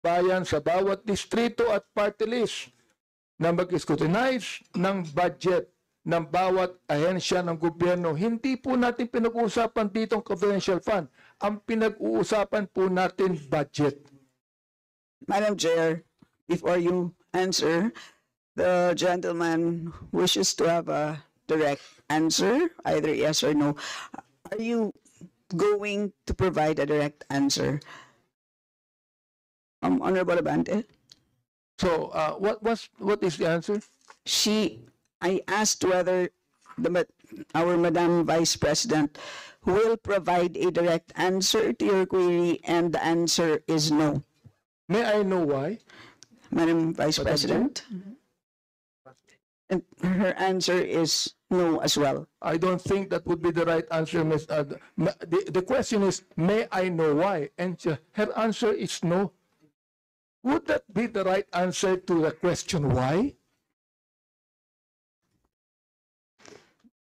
bayan sa bawat distrito at party list na mag-scrutinize ng budget ng bawat ahensya ng gobyerno. Hindi po natin pinag-uusapan dito ang confidential fund. Ang pinag-uusapan po natin budget. Madam Chair, before you answer, the gentleman wishes to have a direct answer, either yes or no. Are you going to provide a direct answer? Honorable Abante? So, what is the answer? I asked whether our Madam Vice President will provide a direct answer to your query, and the answer is no. May I know why? Madam Vice Madam President? And her answer is no as well. I don't think that would be the right answer, Ms. The question is, may I know why? And her answer is no. Would that be the right answer to the question why?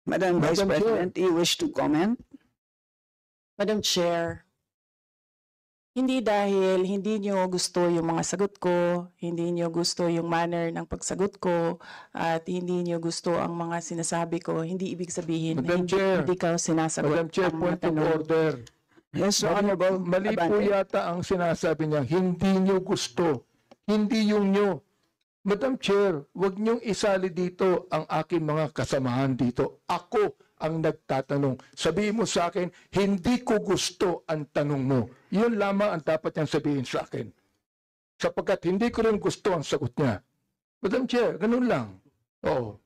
Madam Vice Madam Chair. President, do you wish to comment? Madam Chair, hindi dahil hindi niyo gusto yung mga sagot ko, hindi niyo gusto yung manner ng pagsagot ko, at hindi niyo gusto ang mga sinasabi ko, hindi ibig sabihin na Madam Chair. hindi ka sinasagot Madam Chair, ang mga point of tanong. order. Yes, Honorable Mali po Abante. yata ang sinasabi niya, hindi niyo gusto. Hindi yung niyo. Madam Chair, wag niyong isali dito ang aking mga kasamahan dito. Ako ang nagtatanong. Sabihin mo sa akin, hindi ko gusto ang tanong mo. Yun lamang ang dapat niyang sabihin sa akin. Sapagkat hindi ko rin gusto ang sagot niya. Madam Chair, ganun lang. Oo.